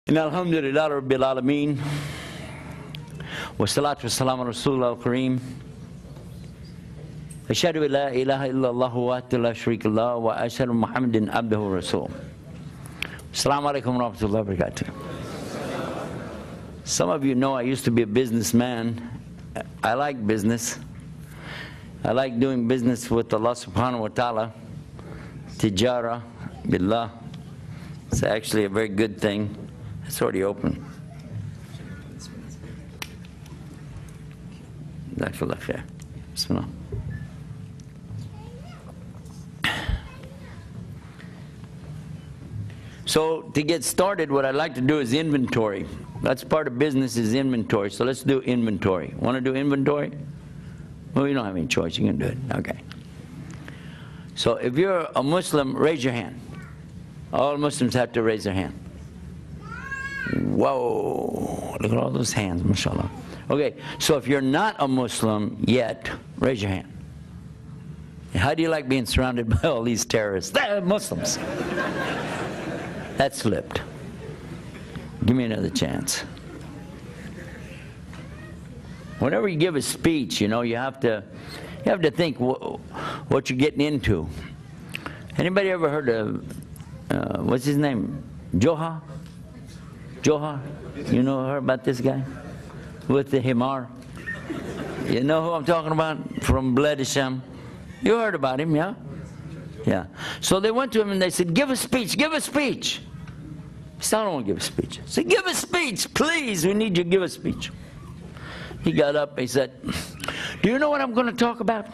إن الحمد لله رب العالمين والصلاة والسلام على رسول الله الكريم أشهد أن لا إله إلا الله وحده لا شريك له وأشهد أن محمدا عبده ورسوله. Assalamu alaikum wa rahmatullahi wa barakatuh. Some of you know I used to be a businessman. I like business. I like doing business with Allah subhanahu wa ta'ala. Tijara billah. It's actually a very good thing. It's already open. Bismillah. So to get started, what I'd like to do is inventory. That's part of business, is inventory. So let's do inventory. Want to do inventory? Well, you don't have any choice. You can do it. Okay. So if you're a Muslim, raise your hand. All Muslims have to raise their hand. Whoa, look at all those hands, mashallah. Okay, so if you're not a Muslim yet, raise your hand. How do you like being surrounded by all these terrorists? They're Muslims. That slipped. Give me another chance. Whenever you give a speech, you know, you have to think what you're getting into. Anybody ever heard of, what's his name? Johar? You know her about this guy? With the himar? You know who I'm talking about? From Bled Hashem. You heard about him, yeah? Yeah. So they went to him and they said, give a speech, give a speech. He said, I don't want to give a speech. I said, give a speech, please, we need you to give a speech. He got up, he said, do you know what I'm going to talk about?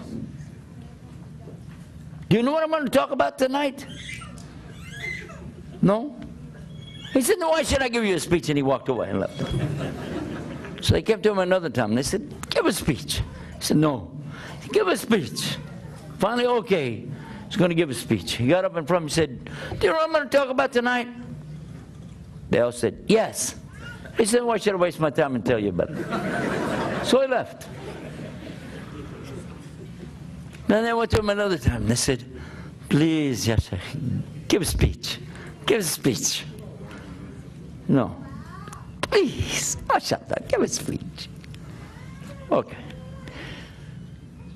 Do you know what I'm going to talk about tonight? No? He said, no, why should I give you a speech? And he walked away and left. So they came to him another time. They said, give a speech. He said, no, give a speech. Finally, okay, he's going to give a speech. He got up in front and said, do you know what I'm going to talk about tonight? They all said, yes. He said, why should I waste my time and tell you about it? So he left. Then they went to him another time. They said, please, Yusuf, give a speech. Give a speech. No. Please, mashallah, give a speech. Okay.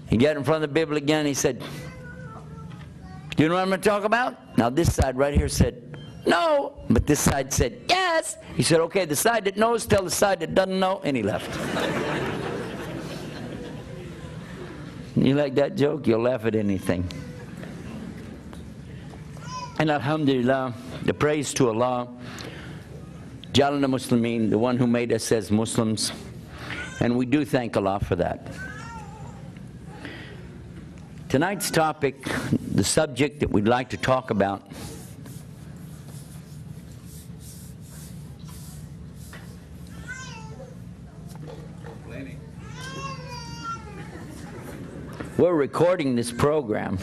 He got in front of the Bible again. He said, do you know what I'm going to talk about? Now this side right here said, no. But this side said, yes. He said, okay, the side that knows, tell the side that doesn't know. And he left. You like that joke? You'll laugh at anything. And alhamdulillah, the praise to Allah, Jalana Muslimin, the one who made us as Muslims, and we do thank Allah for that. Tonight's topic, the subject that we'd like to talk about, we're recording this program,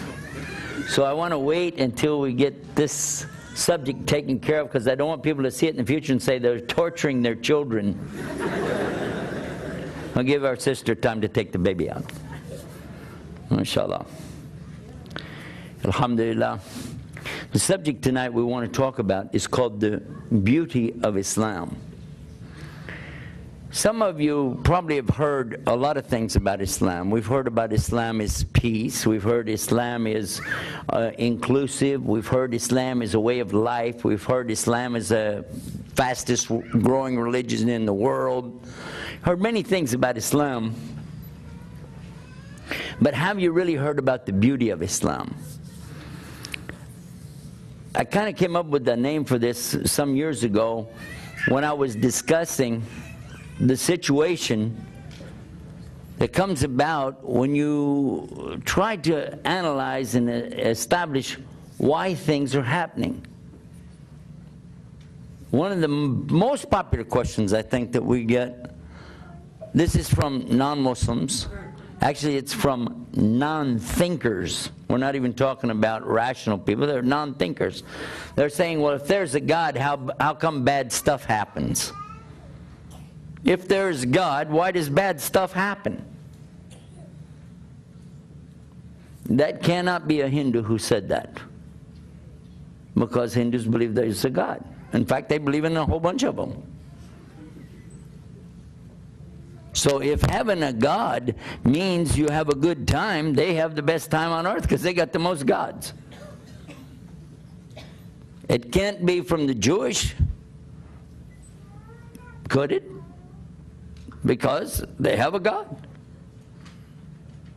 so I want to wait until we get this subject taken care of, because I don't want people to see it in the future and say they're torturing their children. I'll give our sister time to take the baby out. MashaAllah. Alhamdulillah. The subject tonight we want to talk about is called the beauty of Islam. Some of you probably have heard a lot of things about Islam. We've heard about Islam is peace. We've heard Islam is inclusive. We've heard Islam is a way of life. We've heard Islam is the fastest growing religion in the world. Heard many things about Islam. But have you really heard about the beauty of Islam? I kind of came up with the name for this some years ago when I was discussing the situation that comes about when you try to analyze and establish why things are happening. One of the most popular questions I think that we get, this is from non-Muslims. Actually, it's from non-thinkers. We're not even talking about rational people. They're non-thinkers. They're saying, well, if there's a God, how come bad stuff happens? If there's God, why does bad stuff happen? That cannot be a Hindu who said that, because Hindus believe there is a God. In fact, they believe in a whole bunch of them. So if having a God means you have a good time, they have the best time on earth because they got the most gods. It can't be from the Jewish, could it? Because they have a God.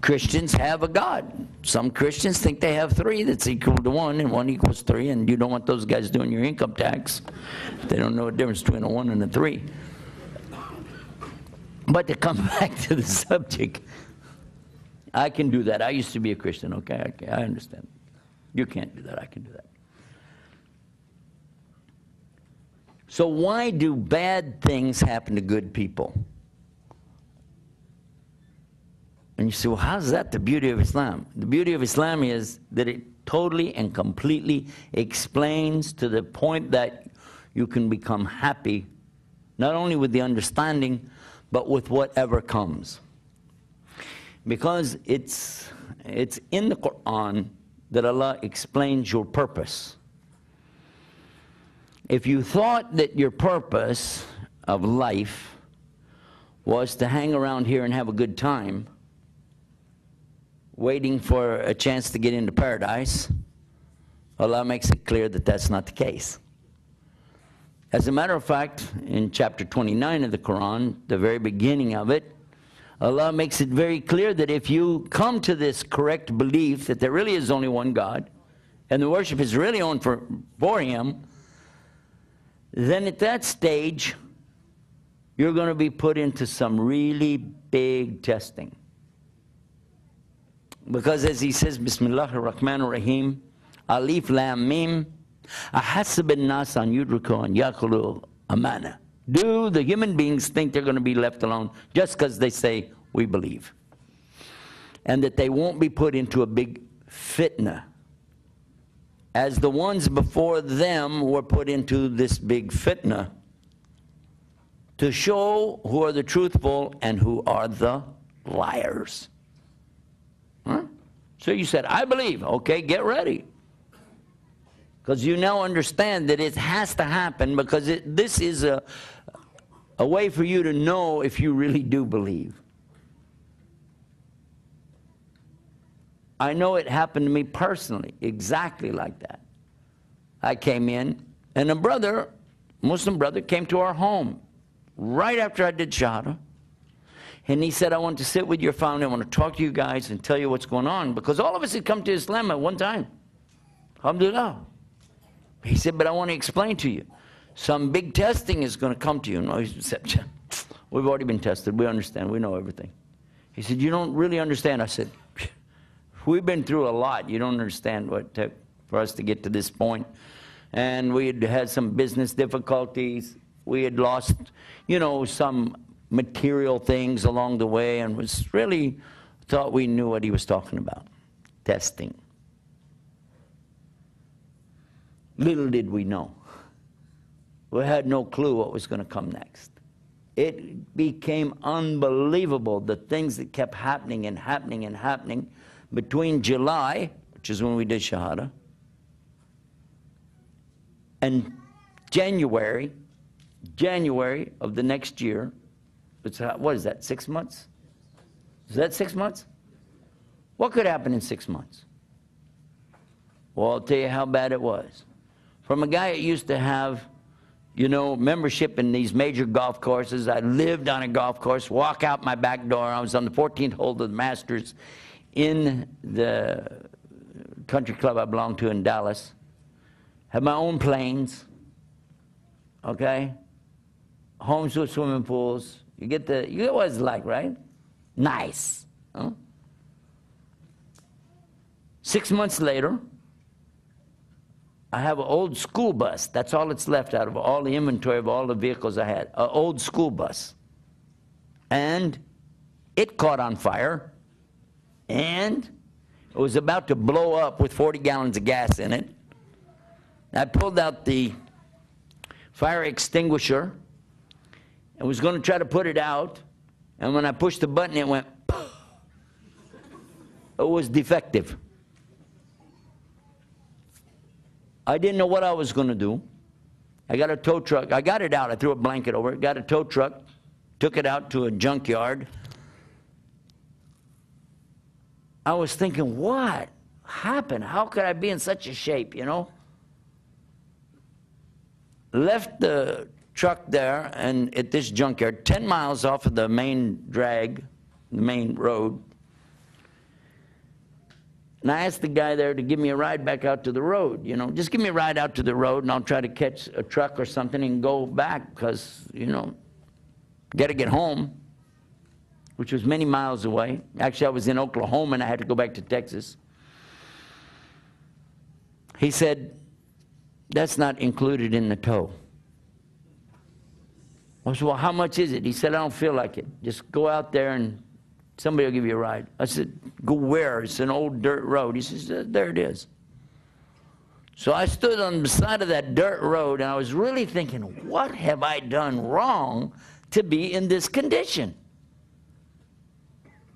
Christians have a God. Some Christians think they have three that's equal to one, and one equals three, and you don't want those guys doing your income tax. They don't know the difference between a one and a three. But to come back to the subject, I can do that. I used to be a Christian, okay? I understand. You can't do that. I can do that. So why do bad things happen to good people? And you say, well, how's that the beauty of Islam? The beauty of Islam is that it totally and completely explains to the point that you can become happy, not only with the understanding, but with whatever comes. Because it's in the Quran that Allah explains your purpose. If you thought that your purpose of life was to hang around here and have a good time, waiting for a chance to get into paradise, Allah makes it clear that that's not the case. As a matter of fact, in chapter 29 of the Quran, the very beginning of it, Allah makes it very clear that if you come to this correct belief that there really is only one God, and the worship is really on for Him, then at that stage, you're going to be put into some really big testing. Because as he says, Bismillah ar-Rahman ar-Rahim, Alif Lam Mim, Ahasib an-nas an yudriku an yaqulu amana. Do the human beings think they're going to be left alone just because they say, we believe? And that they won't be put into a big fitna, as the ones before them were put into this big fitna, to show who are the truthful and who are the liars. Huh? So you said, I believe. Okay, get ready. Because you now understand that it has to happen, because this is a way for you to know if you really do believe. I know it happened to me personally, exactly like that. I came in, and a brother, Muslim brother, came to our home right after I did Shahada. And he said, I want to sit with your family, I want to talk to you guys and tell you what's going on. Because all of us had come to Islam at one time. Alhamdulillah. He said, but I want to explain to you. Some big testing is going to come to you. No, he said, we've already been tested. We understand. We know everything. He said, you don't really understand. I said, we've been through a lot. You don't understand what it took for us to get to this point. And we had had some business difficulties. We had lost, some material things along the way, and was really thought we knew what he was talking about. Testing. Little did we know. We had no clue what was going to come next. It became unbelievable, the things that kept happening and happening and happening between July, which is when we did Shahada, and January of the next year. What is that, 6 months? Is that 6 months? What could happen in 6 months? Well, I'll tell you how bad it was. From a guy that used to have, membership in these major golf courses. I lived on a golf course, walk out my back door. I was on the 14th hole of the Masters in the country club I belonged to in Dallas. Had my own planes, okay? Homes with swimming pools. You get what it's like, right? Nice. Huh? 6 months later, I have an old school bus. That's all that's left out of all the inventory of all the vehicles I had. An old school bus. And it caught on fire. And it was about to blow up with 40 gallons of gas in it. I pulled out the fire extinguisher and was going to try to put it out. And when I pushed the button, it went, it was defective. I didn't know what I was going to do. I got a tow truck. I got it out. I threw a blanket over it. Got a tow truck. Took it out to a junkyard. I was thinking, what happened? How could I be in such a shape, you know? Left the truck there and at this junkyard, 10 miles off of the main drag, the main road. And I asked the guy there to give me a ride back out to the road, you know. Just give me a ride out to the road and I'll try to catch a truck or something and go back because, you know, got to get home, which was many miles away. Actually, I was in Oklahoma and I had to go back to Texas. He said, that's not included in the tow. I said, well, how much is it? He said, I don't feel like it. Just go out there and somebody will give you a ride. I said, go where? It's an old dirt road. He says, there it is. So I stood on the side of that dirt road and I was really thinking, what have I done wrong to be in this condition?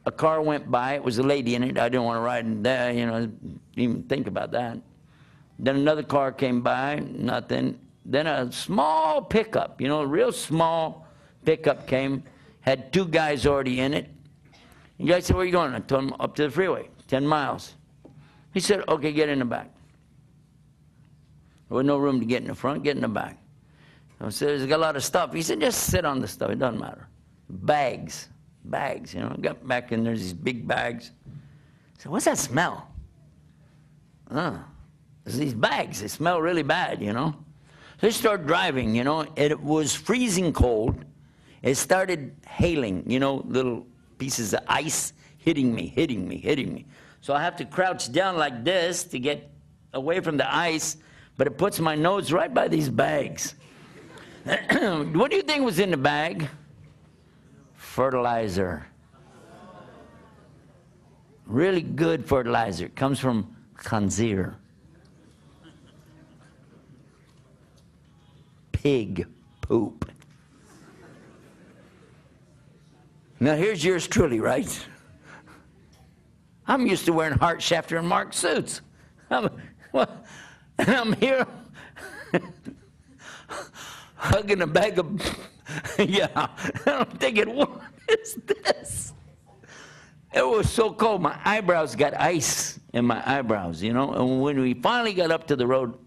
A car went by. It was a lady in it. I didn't want to ride in there, you know, even think about that. Then another car came by, nothing. Then a small pickup, you know, a real small pickup came, had 2 guys already in it. The guy said, where are you going? I told him, up to the freeway, 10 miles. He said, okay, get in the back. There was no room to get in the front, get in the back. I said, there's got a lot of stuff. He said, just sit on the stuff, it doesn't matter. Bags, you know, I got back in there, these big bags. I said, what's that smell? There's these bags, they smell really bad, you know. So I started driving, you know, and it was freezing cold. It started hailing, you know, little pieces of ice hitting me. So I have to crouch down like this to get away from the ice, but it puts my nose right by these bags. What do you think was in the bag? Fertilizer. Really good fertilizer. It comes from khanzir. Pig poop. Now here's yours truly, right? I'm used to wearing Hart, Schefter, and Mark suits. And I'm here hugging a bag of, yeah. I'm thinking, what is this? It was so cold. My eyebrows got ice in my eyebrows, you know. And when we finally got up to the road,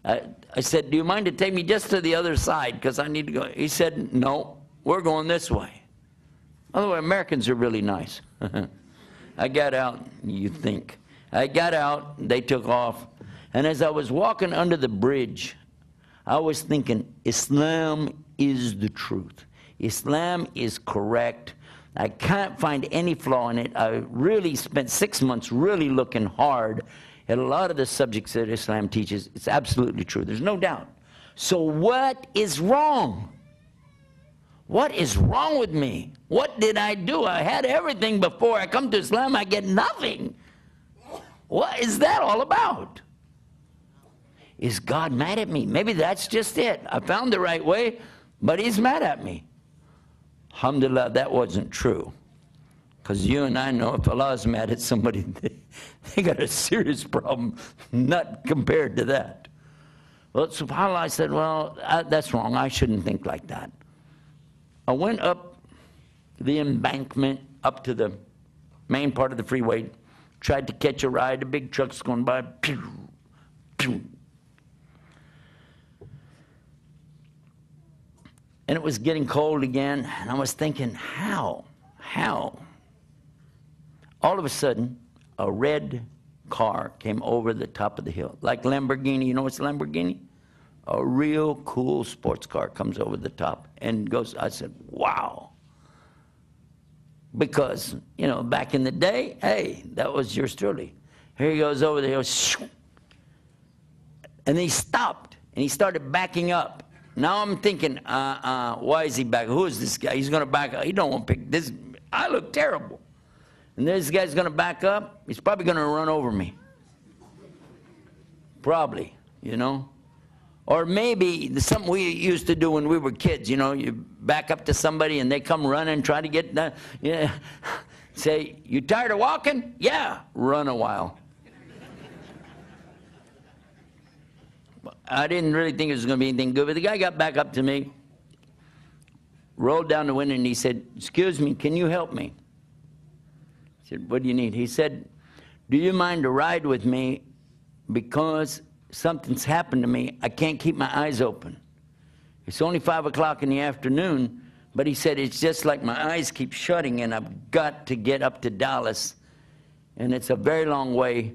I said, do you mind to take me just to the other side because I need to go? He said, no, we're going this way. By the way, Americans are really nice. I got out, you think. I got out, they took off. And as I was walking under the bridge, I was thinking, Islam is the truth. Islam is correct. I can't find any flaw in it. I really spent 6 months really looking hard at a lot of the subjects that Islam teaches. It's absolutely true. There's no doubt. So what is wrong? What is wrong with me? What did I do? I had everything before I come to Islam. I get nothing. What is that all about? Is God mad at me? Maybe that's just it. I found the right way, but he's mad at me. Alhamdulillah, that wasn't true. Because you and I know if Allah is mad at somebody, they got a serious problem, not compared to that. Well, subhanAllah, I said, well, that's wrong. I shouldn't think like that. I went up the embankment, up to the main part of the freeway, tried to catch a ride. A big truck's going by. Pew, pew. And it was getting cold again, and I was thinking, how? All of a sudden, a red car came over the top of the hill. Like Lamborghini, you know what's a Lamborghini? A real cool sports car comes over the top and goes, I said, wow. Because, you know, back in the day, hey, that was yours truly. Here he goes over the hill, and then he stopped, and he started backing up. Now I'm thinking, why is he back? Who is this guy? He's going to back up. He don't want to pick this. I look terrible. And this guy's going to back up. He's probably going to run over me. Probably, you know. Or maybe something we used to do when we were kids, you know. You back up to somebody and they come running, try to get done. Yeah. Say, you tired of walking? Yeah. Run a while. I didn't really think it was going to be anything good, but the guy got back up to me, rolled down the window, and he said, "Excuse me, can you help me?" I said, "What do you need?" He said, "Do you mind to ride with me because something's happened to me. I can't keep my eyes open. It's only 5 o'clock in the afternoon, but," he said, "it's just like my eyes keep shutting, and I've got to get up to Dallas, and it's a very long way.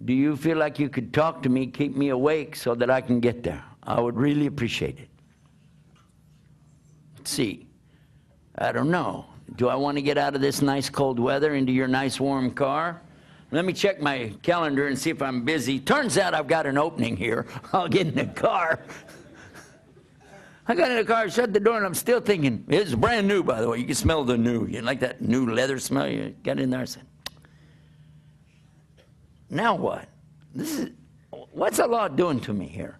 Do you feel like you could talk to me, keep me awake so that I can get there? I would really appreciate it." Let's see. I don't know. Do I want to get out of this nice cold weather into your nice warm car? Let me check my calendar and see if I'm busy. Turns out I've got an opening here. I'll get in the car. I got in the car, shut the door, and I'm still thinking, it's brand new, by the way. You can smell the new. You like that new leather smell? You got in there and said, now what? What's Allah doing to me here?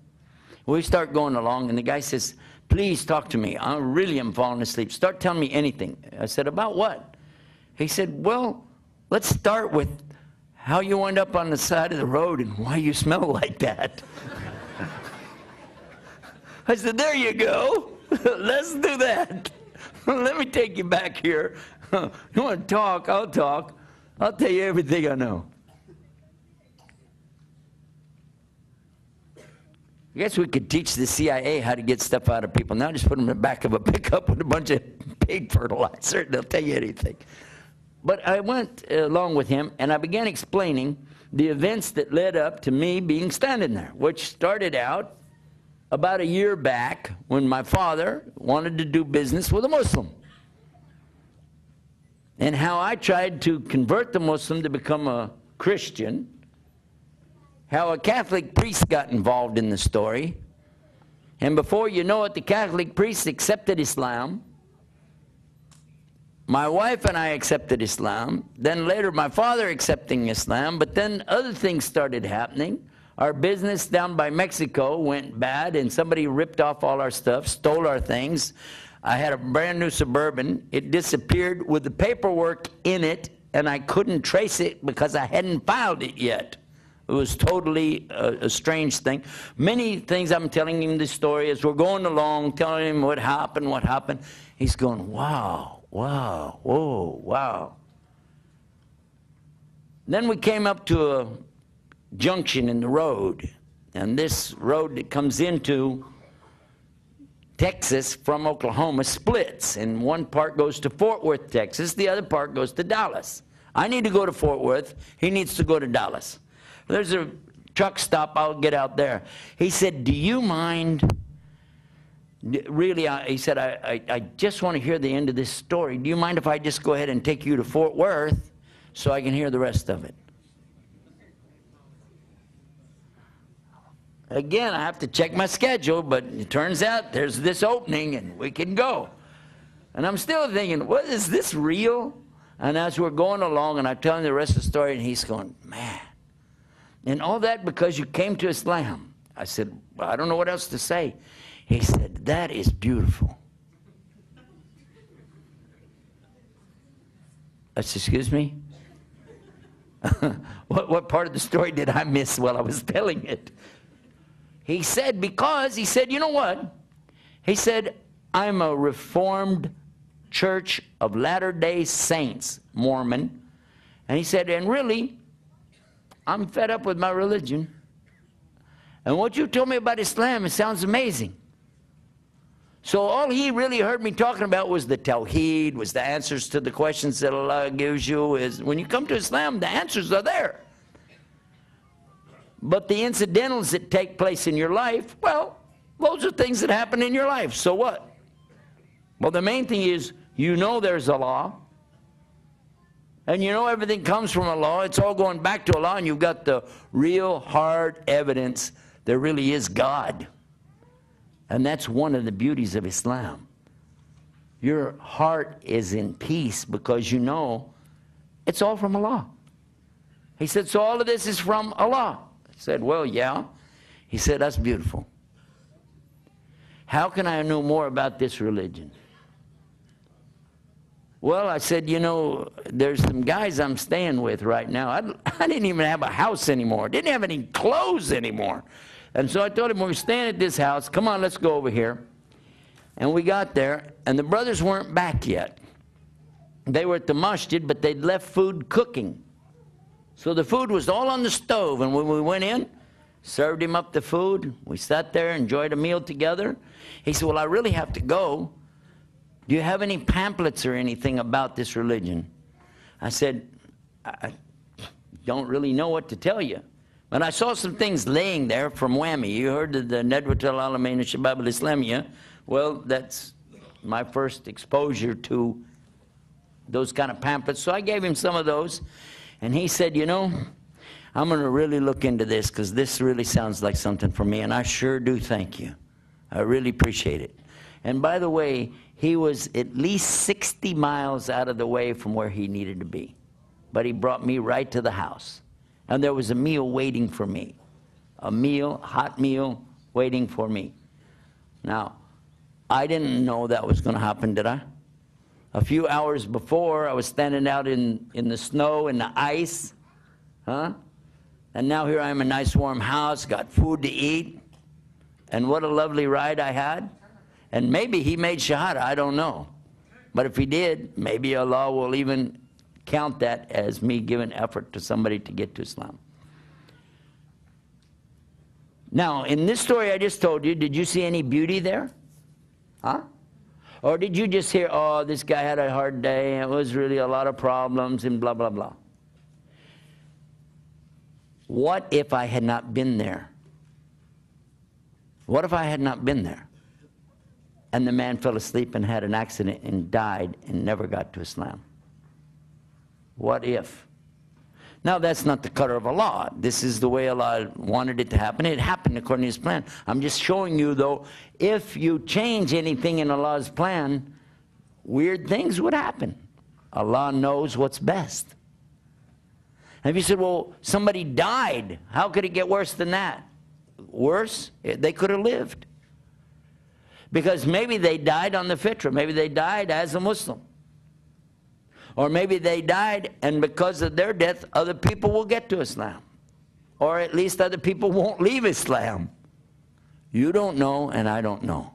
We start going along, and the guy says, "Please talk to me. I really am falling asleep. Start telling me anything." I said, "About what?" He said, "Well, let's start with how you wind up on the side of the road and why you smell like that." I said, "There you go. Let's do that. Let me take you back here. You want to talk? I'll talk. I'll tell you everything I know." I guess we could teach the CIA how to get stuff out of people. Now just put them in the back of a pickup with a bunch of pig fertilizer, and they'll tell you anything. But I went along with him, and I began explaining the events that led up to me being standing there, which started out about a year back when my father wanted to do business with a Muslim, and how I tried to convert the Muslim to become a Christian, how a Catholic priest got involved in the story, and before you know it, the Catholic priest accepted Islam. My wife and I accepted Islam. Then later my father accepting Islam, but then other things started happening. Our business down by Mexico went bad, and somebody ripped off all our stuff, stole our things. I had a brand new Suburban. It disappeared with the paperwork in it, and I couldn't trace it because I hadn't filed it yet. It was totally a strange thing. Many things I'm telling him this story as we're going along, telling him what happened. He's going, wow, wow, whoa, wow. Then we came up to a junction in the road, and this road that comes into Texas from Oklahoma splits, and one part goes to Fort Worth, Texas, the other part goes to Dallas. I need to go to Fort Worth, he needs to go to Dallas. There's a truck stop, I'll get out there. He said, "Do you mind?" Really, he said, I just want to hear the end of this story. "Do you mind if I just go ahead and take you to Fort Worth so I can hear the rest of it?" Again, I have to check my schedule, but it turns out there's this opening and we can go. And I'm still thinking, what is this real? And as we're going along, and I'm telling the rest of the story, and he's going, "Man, and all that because you came to Islam." I said, "Well, I don't know what else to say." He said, "That is beautiful." I said, "Excuse me?" What part of the story did I miss while I was telling it? He said, because, he said, "You know what?" He said, "I'm a Reformed Church of Latter-day Saints Mormon." And he said, "And really, I'm fed up with my religion. And what you told me about Islam, it sounds amazing." So all he really heard me talking about was the Tawheed, was the answers to the questions that Allah gives you. Is when you come to Islam, the answers are there. But the incidentals that take place in your life, well, those are things that happen in your life. So what? Well, the main thing is, you know there's Allah. And you know everything comes from Allah. It's all going back to Allah, and you've got the real hard evidence there really is God. And that's one of the beauties of Islam. Your heart is in peace because you know it's all from Allah. He said, "So all of this is from Allah?" I said, "Well, yeah." He said, "That's beautiful. How can I know more about this religion?" Well, I said, "You know, there's some guys I'm staying with right now. I didn't even have a house anymore. Didn't have any clothes anymore. And so I told him, we're staying at this house. Come on, let's go over here. And we got there, and the brothers weren't back yet. They were at the masjid, but they'd left food cooking. So the food was all on the stove, and when we went in, served him up the food. We sat there, enjoyed a meal together. He said, well, I really have to go. Do you have any pamphlets or anything about this religion? I said, I don't really know what to tell you. But I saw some things laying there from Whammy. You heard of the Nedwat al-Alamin Shabab al-Islamiyya. Well, that's my first exposure to those kind of pamphlets. So I gave him some of those. And he said, you know, I'm going to really look into this because this really sounds like something for me. And I sure do thank you. I really appreciate it. And by the way, he was at least 60 miles out of the way from where he needed to be. But he brought me right to the house. And there was a meal waiting for me. A meal, hot meal, waiting for me. Now, I didn't know that was going to happen, did I? A few hours before, I was standing out in the snow, in the ice. Huh? And now here I am in a nice warm house, got food to eat. And what a lovely ride I had. And maybe he made Shahada, I don't know. But if he did, maybe Allah will even count that as me giving effort to somebody to get to Islam. Now, in this story I just told you, did you see any beauty there? Huh? Or did you just hear, oh, this guy had a hard day, and it was really a lot of problems, and blah, blah, blah? What if I had not been there? What if I had not been there? And the man fell asleep and had an accident and died and never got to Islam. What if? Now, that's not the qadr of Allah. This is the way Allah wanted it to happen. It happened according to His plan. I'm just showing you, though, if you change anything in Allah's plan, weird things would happen. Allah knows what's best. And if you said, well, somebody died, how could it get worse than that? Worse? They could have lived. Because maybe they died on the fitra. Maybe they died as a Muslim. Or maybe they died, and because of their death, other people will get to Islam. Or at least other people won't leave Islam. You don't know, and I don't know.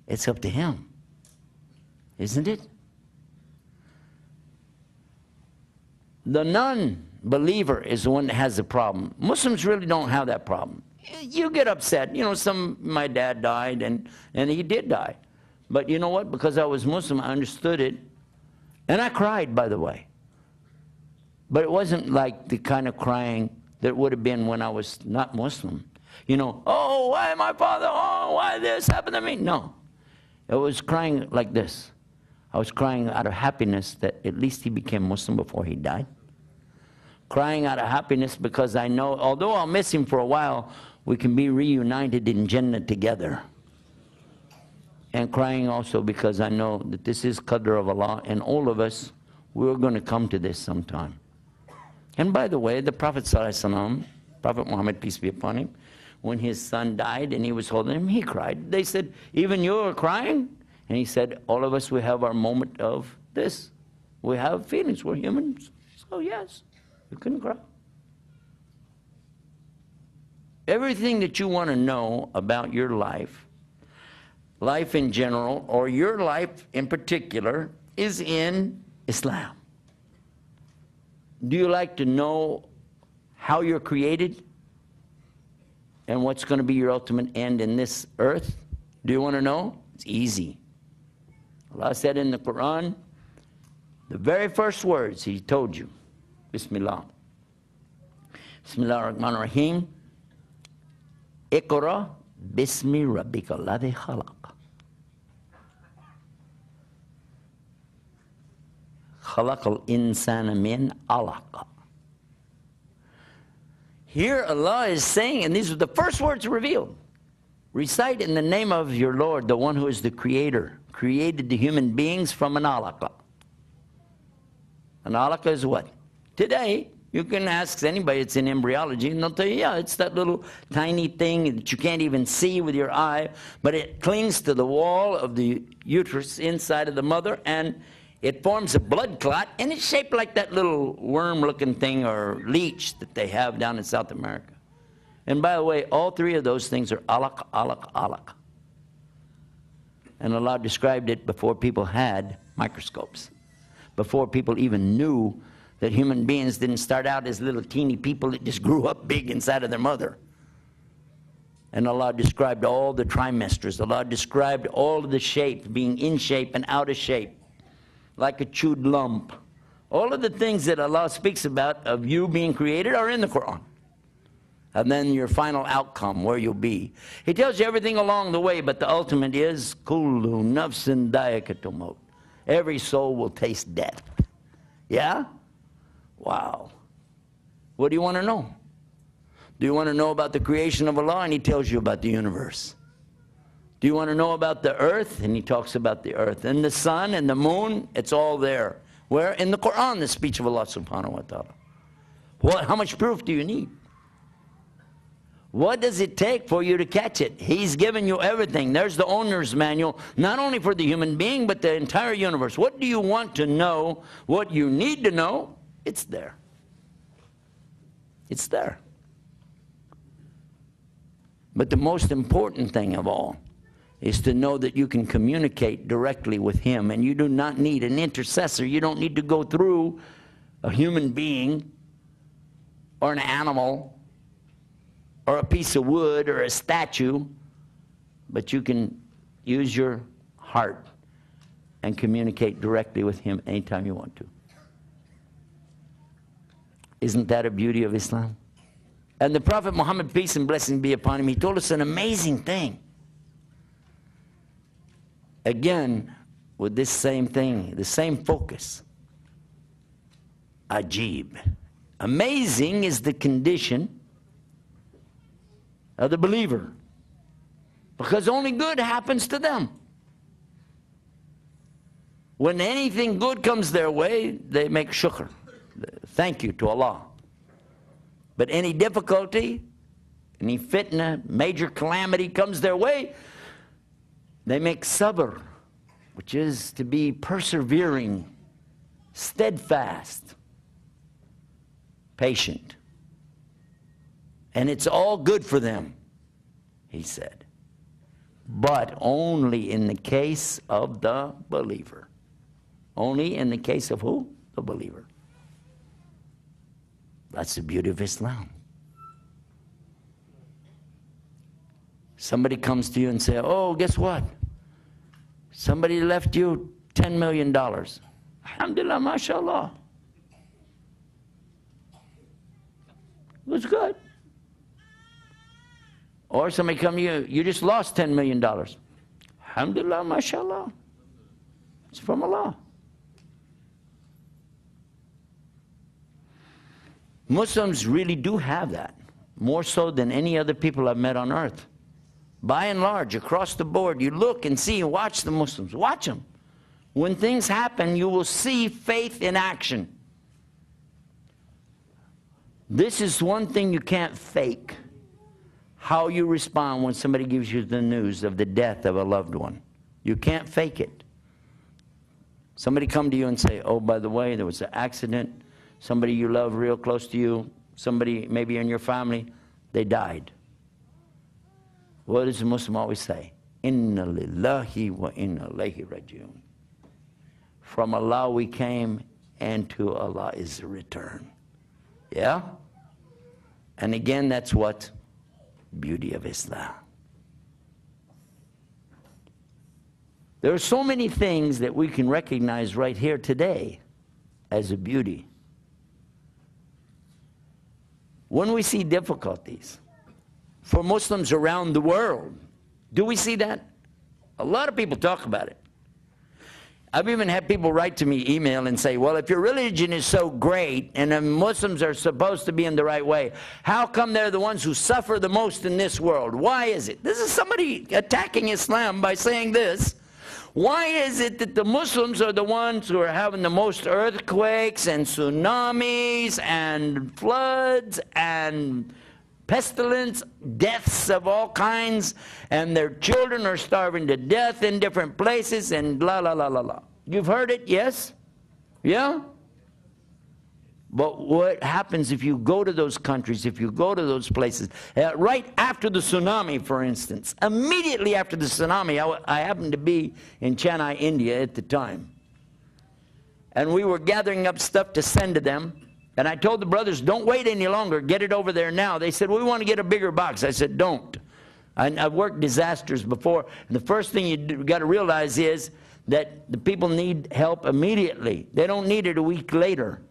It's up to Him, isn't it? The non-believer is the one that has the problem. Muslims really don't have that problem. You get upset. You know, my dad died, and he did die. But you know what? Because I was Muslim, I understood it. And I cried, by the way. But it wasn't like the kind of crying that would have been when I was not Muslim. You know, oh, why my father? Oh, why this happened to me? No. It was crying like this. I was crying out of happiness that at least he became Muslim before he died. Crying out of happiness because I know, although I'll miss him for a while, we can be reunited in Jannah together. And crying also because I know that this is qadr of Allah, and all of us, we're going to come to this sometime. And by the way, the Prophet ﷺ, Prophet Muhammad, peace be upon him, when his son died and he was holding him, he cried. They said, even you are crying? And he said, all of us, we have our moment of this. We have feelings, we're humans. So yes, you can cry. Everything that you want to know about your life in general, or your life in particular, is in Islam. Do you like to know how you're created and what's going to be your ultimate end in this earth? Do you want to know? It's easy. Allah said in the Quran, the very first words He told you, Bismillah. Bismillah ar-Rahman ar-Rahim. Iqra bismi rabbika alladhi khalaq. Khalaqal insana min alaq. Here Allah is saying, and these are the first words revealed, recite in the name of your Lord, the one who is the creator, created the human beings from an alaqa. An alaqa is what? Today, you can ask anybody that's in embryology, and they'll tell you, yeah, it's that little tiny thing that you can't even see with your eye, but it clings to the wall of the uterus inside of the mother, and it forms a blood clot, and it's shaped like that little worm-looking thing or leech that they have down in South America. And by the way, all three of those things are alaq, alaq, alaq. And Allah described it before people had microscopes, before people even knew that human beings didn't start out as little teeny people that just grew up big inside of their mother. And Allah described all the trimesters. Allah described all of the shapes, being in shape and out of shape, like a chewed lump. All of the things that Allah speaks about of you being created are in the Quran. And then your final outcome, where you'll be. He tells you everything along the way, but the ultimate is, kullu nafsin da'iqatul maut. Every soul will taste death. Yeah? Wow. What do you want to know? Do you want to know about the creation of Allah? And He tells you about the universe. Do you want to know about the earth? And He talks about the earth. And the sun and the moon, it's all there. Where? In the Quran, the speech of Allah subhanahu wa ta'ala. How much proof do you need? What does it take for you to catch it? He's given you everything. There's the owner's manual, not only for the human being, but the entire universe. What do you want to know? What you need to know? It's there. It's there. But the most important thing of all is to know that you can communicate directly with Him, and you do not need an intercessor. You don't need to go through a human being or an animal or a piece of wood or a statue, but you can use your heart and communicate directly with Him anytime you want to. Isn't that a beauty of Islam? And the Prophet Muhammad, peace and blessing be upon him, he told us an amazing thing. Again, with this same thing, the same focus. Ajib. Amazing is the condition of the believer, because only good happens to them. When anything good comes their way, they make shukr, thank you to Allah. But any difficulty, any fitna, major calamity comes their way, they make sabr, which is to be persevering, steadfast, patient. And it's all good for them, he said. But only in the case of the believer. Only in the case of who? The believer. That's the beauty of Islam. Somebody comes to you and says, oh, guess what? Somebody left you $10 million. Alhamdulillah, mashallah. It was good. Or somebody come to you, you just lost $10 million. Alhamdulillah, mashallah. It's from Allah. Muslims really do have that, more so than any other people I've met on earth. By and large, across the board, you look and see and watch the Muslims. Watch them. When things happen, you will see faith in action. This is one thing you can't fake. How you respond when somebody gives you the news of the death of a loved one. You can't fake it. Somebody come to you and say, oh, by the way, there was an accident. Somebody you love real close to you, somebody maybe in your family, they died. What does a Muslim always say? Inna lillahi wa inna ilayhi rajiun. From Allah we came, and to Allah is the return. Yeah? And again, that's what? Beauty of Islam. There are so many things that we can recognize right here today as a beauty. When we see difficulties for Muslims around the world, do we see that? A lot of people talk about it. I've even had people write to me, email, and say, well, if your religion is so great and the Muslims are supposed to be in the right way, how come they're the ones who suffer the most in this world? Why is it? This is somebody attacking Islam by saying this. Why is it that the Muslims are the ones who are having the most earthquakes and tsunamis and floods and pestilence, deaths of all kinds, and their children are starving to death in different places, and la la la la la? You've heard it, yes? Yeah? But what happens if you go to those countries, if you go to those places, right after the tsunami, for instance, immediately after the tsunami, I happened to be in Chennai, India at the time. And we were gathering up stuff to send to them. And I told the brothers, don't wait any longer, get it over there now. They said, we want to get a bigger box. I said, don't. I've worked disasters before. And the first thing you got to realize is that the people need help immediately. They don't need it a week later.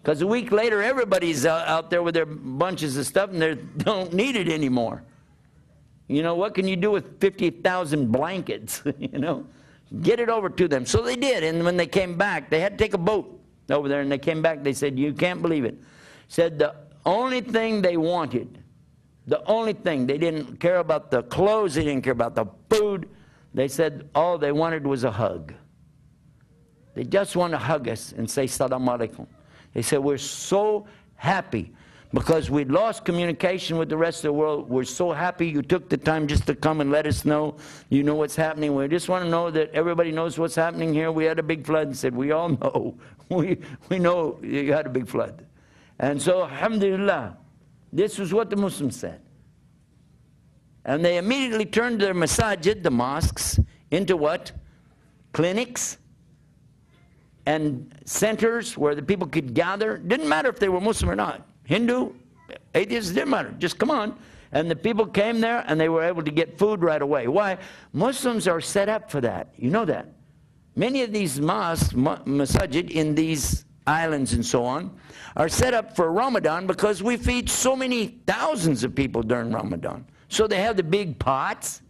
Because a week later, everybody's out there with their bunches of stuff and they don't need it anymore. You know, what can you do with 50,000 blankets? You know, get it over to them. So they did. And when they came back, they had to take a boat over there. And they came back, they said, you can't believe it. Said the only thing they wanted, the only thing, they didn't care about the clothes, they didn't care about the food. They said all they wanted was a hug. They just want to hug us and say, Salaam alaikum. They said, we're so happy because we'd lost communication with the rest of the world. We're so happy you took the time just to come and let us know you know what's happening. We just want to know that everybody knows what's happening here. We had a big flood. And said, we all know. We know you had a big flood. And so, alhamdulillah, this was what the Muslims said. And they immediately turned their masajid, the mosques, into what? Clinics and centers where the people could gather. Didn't matter if they were Muslim or not. Hindu, atheist, didn't matter. Just come on. And the people came there and they were able to get food right away. Why? Muslims are set up for that. You know that. Many of these mosques, masajid in these islands and so on, are set up for Ramadan because we feed so many thousands of people during Ramadan. So they have the big pots.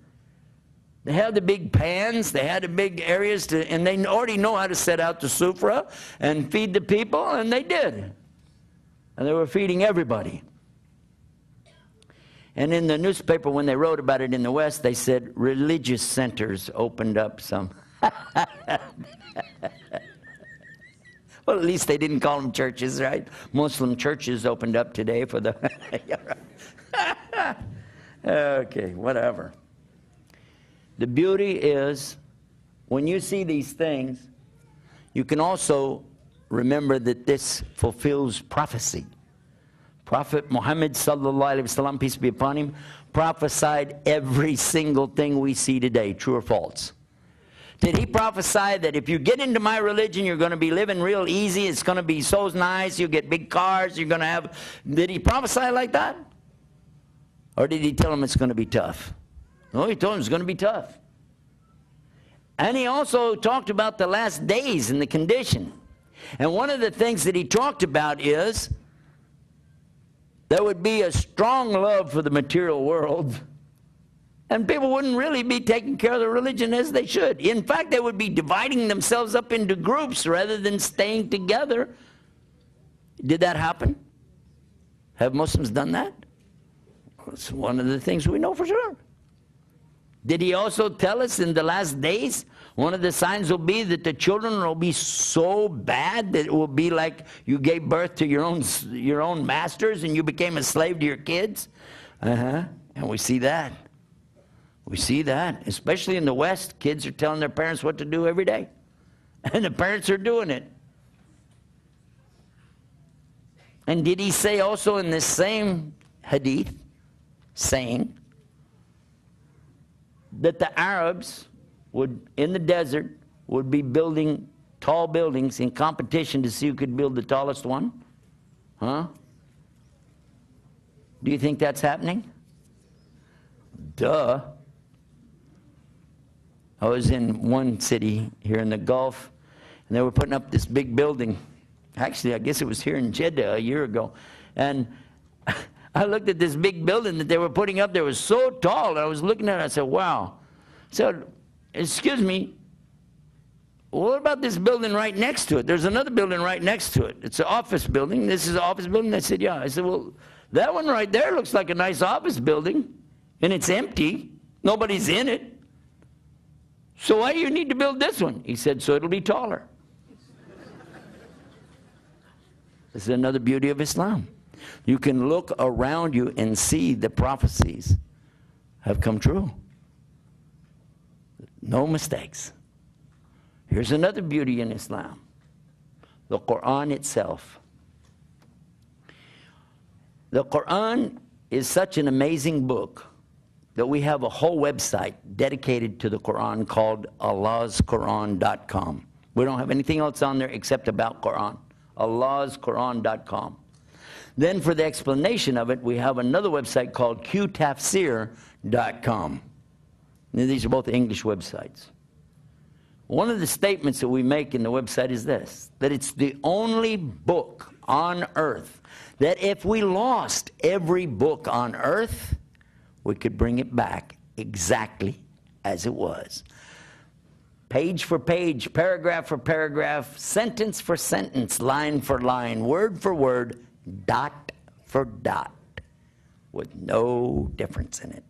They have the big pans, they had the big areas, and they already know how to set out the sufra and feed the people, and they did. And they were feeding everybody. And in the newspaper, when they wrote about it in the West, they said religious centers opened up some. Well, at least they didn't call them churches, right? Muslim churches opened up today for the... Okay, whatever. The beauty is, when you see these things, you can also remember that this fulfills prophecy. Prophet Muhammad sallallahu alaihi wasallam, peace be upon him, prophesied every single thing we see today, true or false. Did he prophesy that if you get into my religion, you're going to be living real easy, it's going to be so nice, you get big cars, you're going to have... Did he prophesy like that? Or did he tell them it's going to be tough? No, he told them it's going to be tough. And he also talked about the last days and the condition. And one of the things that he talked about is there would be a strong love for the material world. And people wouldn't really be taking care of their religion as they should. In fact, they would be dividing themselves up into groups rather than staying together. Did that happen? Have Muslims done that? It's one of the things we know for sure. Did he also tell us in the last days, one of the signs will be that the children will be so bad that it will be like you gave birth to your own masters and you became a slave to your kids? And we see that. We see that, especially in the West. Kids are telling their parents what to do every day. And the parents are doing it. And did he say also in this same hadith, saying that the Arabs would, in the desert, would be building tall buildings in competition to see who could build the tallest one? Huh? Do you think that's happening? Duh. I was in one city here in the Gulf, and they were putting up this big building. Actually, I guess it was here in Jeddah a year ago. And I looked at this big building that they were putting up there. It was so tall. I was looking at it. I said, wow. I said, excuse me, what about this building right next to it? There's another building right next to it. It's an office building. This is an office building? They said, yeah. I said, well, that one right there looks like a nice office building, and it's empty. Nobody's in it. So why do you need to build this one? He said, so it'll be taller. This is another beauty of Islam. You can look around you and see the prophecies have come true. No mistakes. Here's another beauty in Islam. The Quran itself. The Quran is such an amazing book that we have a whole website dedicated to the Quran called allahsquran.com. We don't have anything else on there except about Quran. allahsquran.com. Then for the explanation of it, we have another website called qtafsir.com. These are both English websites. One of the statements that we make in the website is this, that it's the only book on earth that if we lost every book on earth, we could bring it back exactly as it was. Page for page, paragraph for paragraph, sentence for sentence, line for line, word for word, dot for dot, with no difference in it.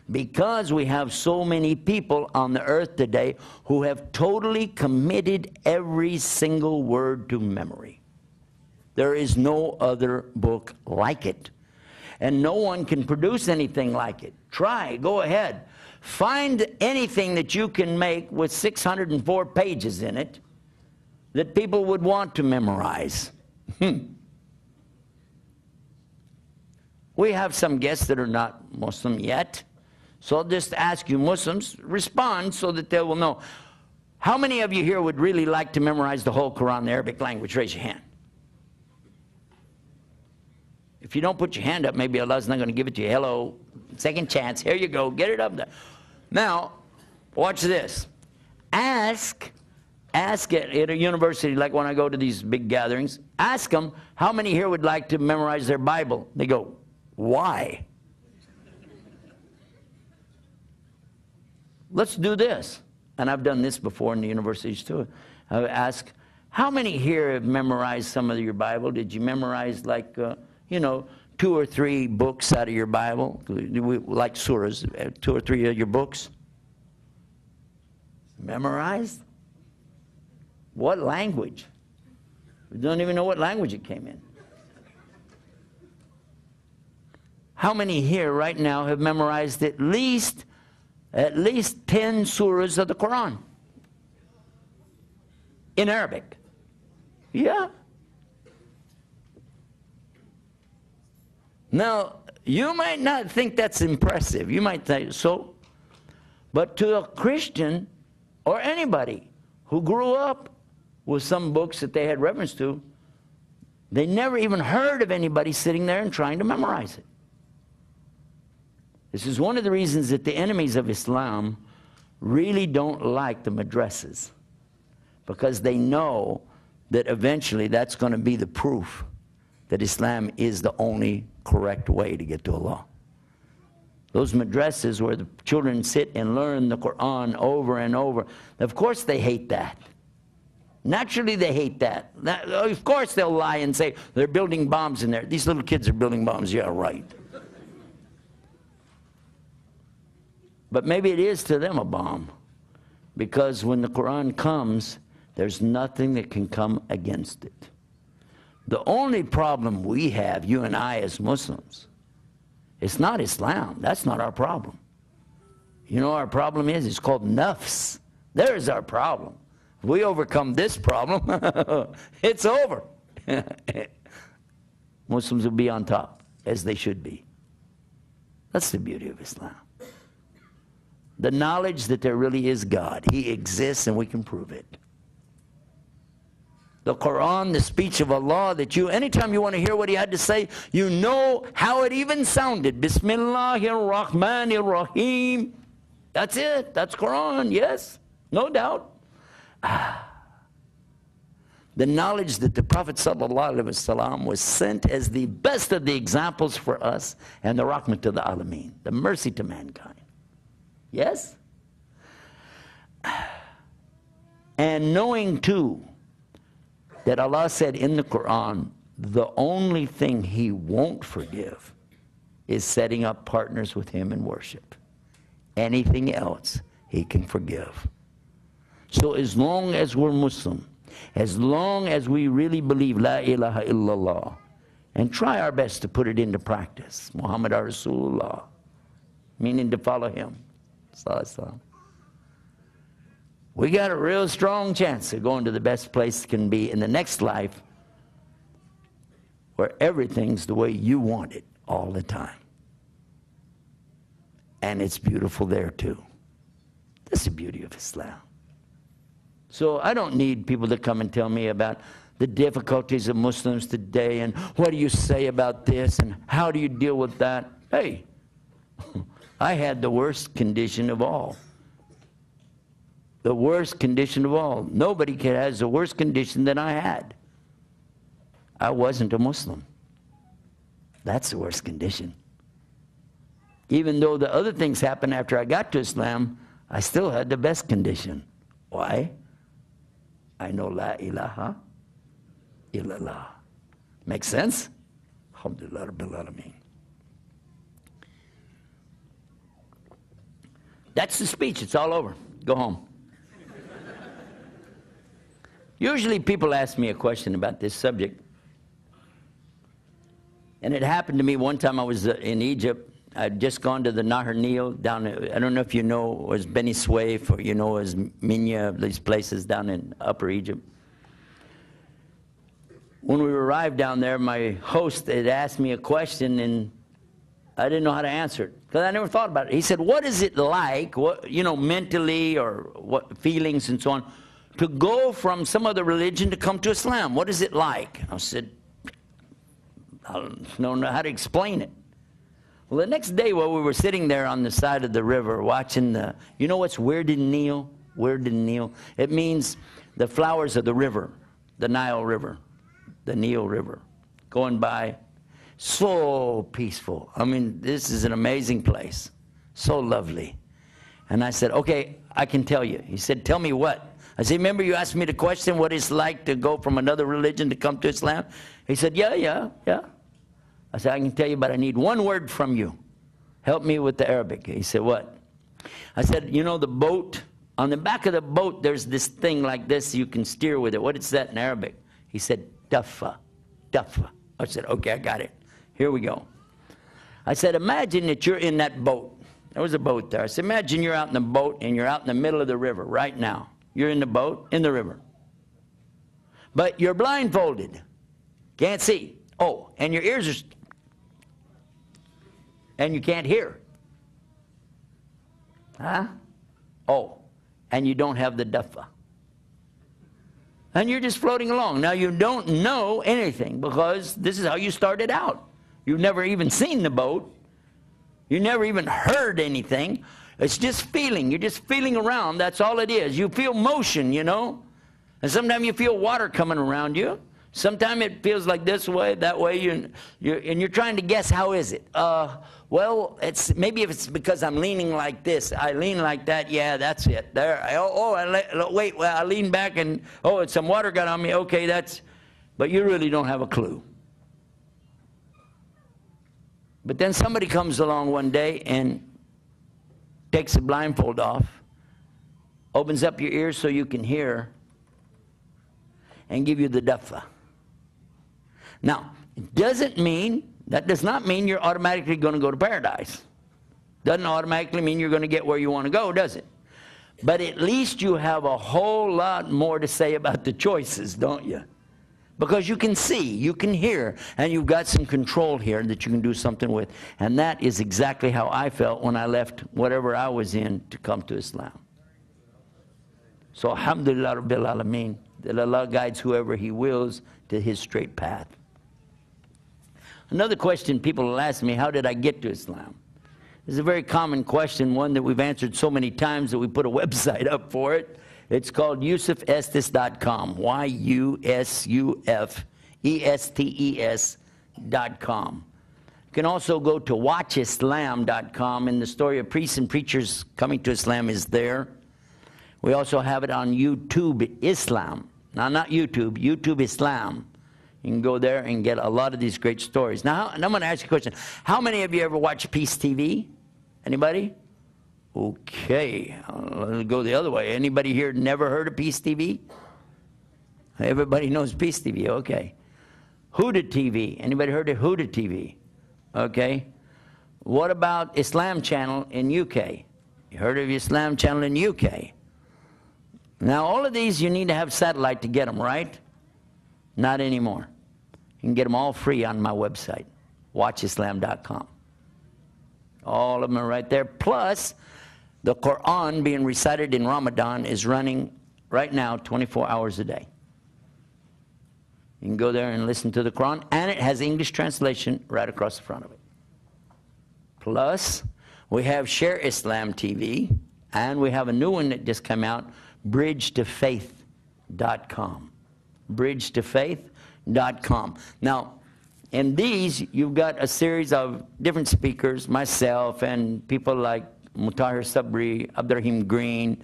Because we have so many people on the earth today who have totally committed every single word to memory. There is no other book like it. And no one can produce anything like it. Try, go ahead. Find anything that you can make with 604 pages in it that people would want to memorize. We have some guests that are not Muslim yet. So I'll just ask you Muslims, respond so that they will know. How many of you here would really like to memorize the whole Quran in the Arabic language? Raise your hand. If you don't put your hand up, maybe Allah's not going to give it to you. Hello, second chance. Here you go. Get it up there. Now, watch this. Ask at a university, like when I go to these big gatherings, ask them, how many here would like to memorize their Bible? They go, why? Let's do this. And I've done this before in the universities too. I ask, how many here have memorized some of your Bible? Did you memorize like, you know, 2 or 3 books out of your Bible? Like surahs, 2 or 3 of your books? Memorized? What language? We don't even know what language it came in. How many here right now have memorized at least 10 surahs of the Quran? In Arabic. Yeah. Now, you might not think that's impressive. You might think so. But to a Christian or anybody who grew up with some books that they had reference to, they never even heard of anybody sitting there and trying to memorize it. This is one of the reasons that the enemies of Islam really don't like the madrasas, because they know that eventually that's going to be the proof that Islam is the only correct way to get to Allah. Those madrasas where the children sit and learn the Quran over and over, of course they hate that. Naturally they hate that. Of course they'll lie and say they're building bombs in there. These little kids are building bombs. Yeah, right. But maybe it is to them a bomb, because when the Quran comes, there's nothing that can come against it. The only problem we have, you and I as Muslims, it's not Islam. That's not our problem. You know what our problem is? It's called nafs. There's our problem. If we overcome this problem, it's over. Muslims will be on top, as they should be. That's the beauty of Islam. The knowledge that there really is God. He exists and we can prove it. The Quran, the speech of Allah, that you, anytime you want to hear what He had to say, you know how it even sounded. Bismillahir Rahmanir Rahim. That's it. That's Quran. Yes. No doubt. The knowledge that the Prophet ﷺ was sent as the best of the examples for us, and the rahmah to the alameen, the mercy to mankind. Yes? And knowing too that Allah said in the Quran, the only thing He won't forgive is setting up partners with Him in worship. Anything else He can forgive. So as long as we're Muslim, as long as we really believe La ilaha illallah, and try our best to put it into practice, Muhammad Rasulullah, meaning to follow Him, we got a real strong chance of going to the best place it can be in the next life, where everything's the way you want it. all the time. And it's beautiful there too. That's the beauty of Islam. So I don't need people to come and tell me about the difficulties of Muslims today and what do you say about this and how do you deal with that. Hey, I had the worst condition of all. The worst condition of all. Nobody has the worst condition than I had. I wasn't a Muslim. That's the worst condition. Even though the other things happened after I got to Islam, I still had the best condition. Why? I know La ilaha illallah. Make sense? Alhamdulillah Rabbil Alameen. That's the speech. It's all over. Go home. Usually people ask me a question about this subject. And it happened to me one time. I was in Egypt. I'd just gone to the Nahar Nil down, I don't know if you know, it was Beni Suef or you know, it was Minya, these places down in Upper Egypt. When we arrived down there, my host had asked me a question and I didn't know how to answer it because I never thought about it. He said, what is it like, what, you know, mentally or what feelings and so on, to go from some other religion to come to Islam? What is it like? I said, I don't know how to explain it. Well, the next day while we were sitting there on the side of the river watching the, you know what's Wird Nil? Wird Nil. It means the flowers of the river, the Nile River, the Nile River, going by. So peaceful. I mean, this is an amazing place. So lovely. And I said, okay, I can tell you. He said, tell me what? I said, remember you asked me the question, what it's like to go from another religion to come to Islam? He said, yeah. I said, I can tell you, but I need one word from you. Help me with the Arabic. He said, what? I said, you know the boat? On the back of the boat, there's this thing like this you can steer with it. What is that in Arabic? He said, daffa. Daffa. I said, okay, I got it. Here we go. I said, imagine that you're in that boat. There was a boat there. I said, imagine you're out in the boat and you're out in the middle of the river right now. You're in the boat, in the river. But you're blindfolded. Can't see. Oh, and your ears are... and you can't hear. Huh? Oh, and you don't have the daffa. And you're just floating along. Now, you don't know anything because this is how you started out. You've never even seen the boat. You never even heard anything. It's just feeling. You're just feeling around. That's all it is. You feel motion, you know. And sometimes you feel water coming around you. Sometimes it feels like this way, that way, and you're trying to guess how is it. Well, it's maybe if it's because I'm leaning like this, I lean like that. Yeah, that's it. There. Wait. Well, I lean back and it's some water got on me. Okay, that's. But you really don't have a clue. But then somebody comes along one day and takes the blindfold off, opens up your ears so you can hear, and give you the daffa. Now, that does not mean you're automatically going to go to paradise. Doesn't automatically mean you're going to get where you want to go, does it? But at least you have a whole lot more to say about the choices, don't you? Because you can see, you can hear, and you've got some control here that you can do something with. And that is exactly how I felt when I left whatever I was in to come to Islam. So, alhamdulillah Rabbil Alameen, that Allah guides whoever He wills to His straight path. Another question people will ask me, how did I get to Islam? This is a very common question, one that we've answered so many times that we put a website up for it. It's called YusufEstes.com, YUSUFESTES.com. You can also go to WatchIslam.com, and the story of priests and preachers coming to Islam is there. We also have it on YouTube Islam. Now, not YouTube, YouTube Islam. You can go there and get a lot of these great stories. Now, I'm going to ask you a question. How many of you ever watch Peace TV? Anybody? Okay. Let's go the other way. Anybody here never heard of Peace TV? Everybody knows Peace TV. Okay. Huda TV. Anybody heard of Huda TV? Okay. What about Islam Channel in UK? You heard of Islam Channel in UK? Now, all of these, you need to have satellite to get them, right? Not anymore. You can get them all free on my website. watchislam.com. All of them are right there. Plus, the Quran being recited in Ramadan is running right now 24 hours a day. You can go there and listen to the Quran, and it has English translation right across the front of it. Plus, we have Share Islam TV, and we have a new one that just came out, bridgetofaith.com. bridgetofaith.com. Now, in these, you've got a series of different speakers, myself and people like Mutahir Sabri, Abdurrahim Green.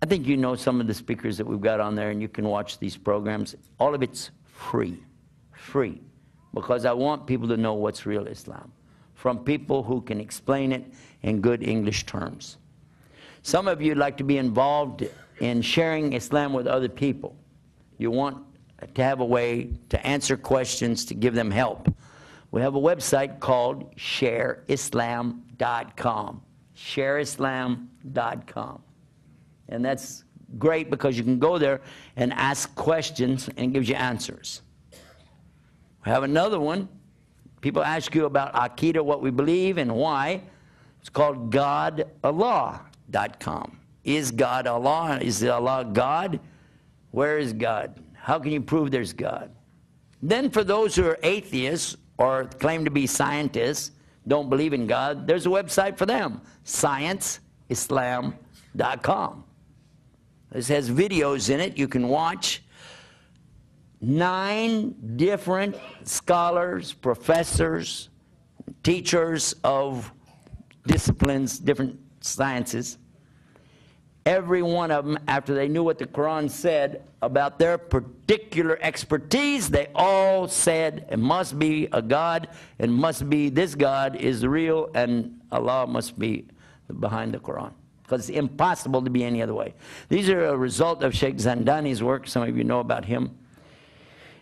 I think you know some of the speakers that we've got on there, and you can watch these programs. All of it's free, because I want people to know what's real Islam from people who can explain it in good English terms. Some of you like to be involved in sharing Islam with other people. You want to have a way to answer questions, to give them help. We have a website called shareislam.com. shareislam.com. And that's great because you can go there and ask questions and it gives you answers. We have another one. People ask you about Aqidah, what we believe and why. It's called godallah.com. Is God Allah? Is Allah God? Where is God? How can you prove there's God? Then for those who are atheists or claim to be scientists, don't believe in God, there's a website for them, scienceislam.com. This has videos in it you can watch. 9 different scholars, professors, teachers of disciplines, different sciences. Every one of them, after they knew what the Quran said about their particular expertise, they all said it must be a God, it must be this God is real, and Allah must be behind the Quran. Because it's impossible to be any other way. These are a result of Sheikh Zandani's work. Some of you know about him.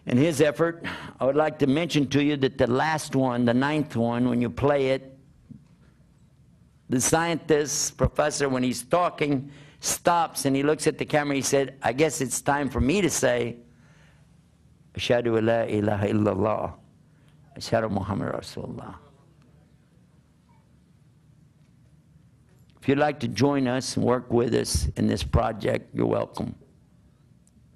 And his effort, I would like to mention to you that the last one, the 9th one, when you play it, the scientist, professor, when he's talking, stops and he looks at the camera. He said, I guess it's time for me to say, Ashhadu an la ilaha illallah, Ashhadu Muhammad Rasulullah. If you'd like to join us and work with us in this project, you're welcome.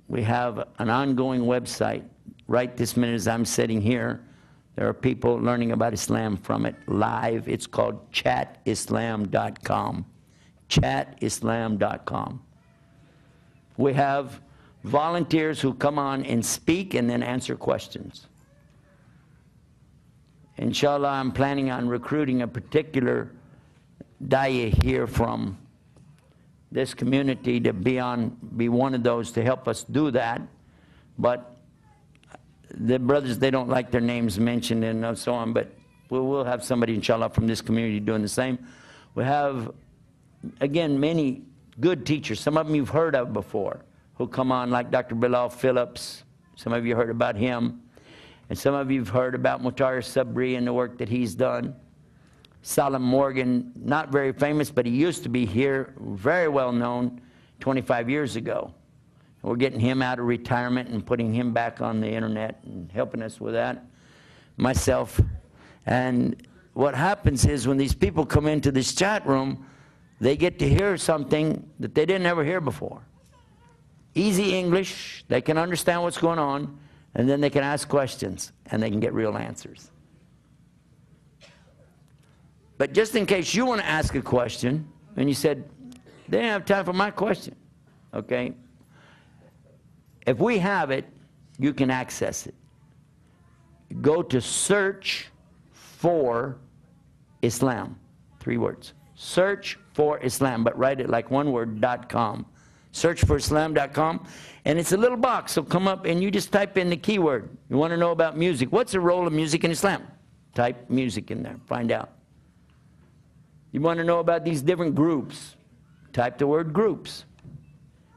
We have an ongoing website. Right this minute as I'm sitting here, there are people learning about Islam from it live. It's called chatislam.com. chatislam.com. We have volunteers who come on and speak and then answer questions. Inshallah, I'm planning on recruiting a particular daya here from this community to be one of those to help us do that. But the brothers, they don't like their names mentioned and so on, but we'll have somebody, inshallah, from this community doing the same. We have, again, many good teachers. Some of them you've heard of before who come on, like Dr. Bilal Phillips. Some of you heard about him. And some of you have heard about Mutahir Sabri and the work that he's done. Salim Morgan, not very famous, but he used to be here, very well known 25 years ago. We're getting him out of retirement and putting him back on the internet and helping us with that, myself. And what happens is when these people come into this chat room, they get to hear something that they didn't ever hear before. Easy English, they can understand what's going on, and then they can ask questions, and they can get real answers. But just in case you want to ask a question, and you said, they didn't have time for my question, okay? If we have it, you can access it. Go to search for Islam, 3 words. Search for Islam, but write it like one word, .com. Searchforislam.com, and it's a little box will come up, and you just type in the keyword. You want to know about music. What's the role of music in Islam? Type music in there, find out. You want to know about these different groups? Type the word groups.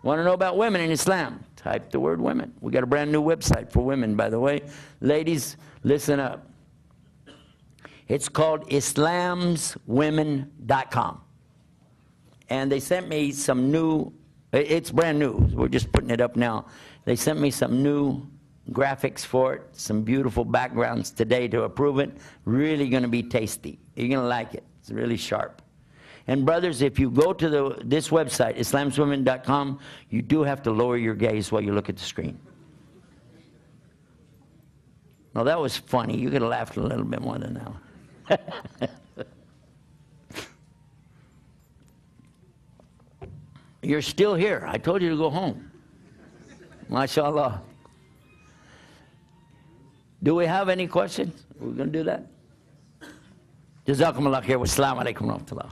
Want to know about women in Islam? Type the word women. We got a brand new website for women, by the way. Ladies, listen up. It's called islamswomen.com. And they sent me some new, it's brand new. We're just putting it up now. They sent me some new graphics for it, some beautiful backgrounds today to approve it. Really going to be tasty. You're going to like it. It's really sharp. And brothers, if you go to this website, islamswomen.com, you do have to lower your gaze while you look at the screen. Well, that was funny. You could have laughed a little bit more than that. You're still here. I told you to go home. MashaAllah. Do we have any questions? We're going to do that? Jazakumullah khair. Wassalamu alaikum wa rahmatullah.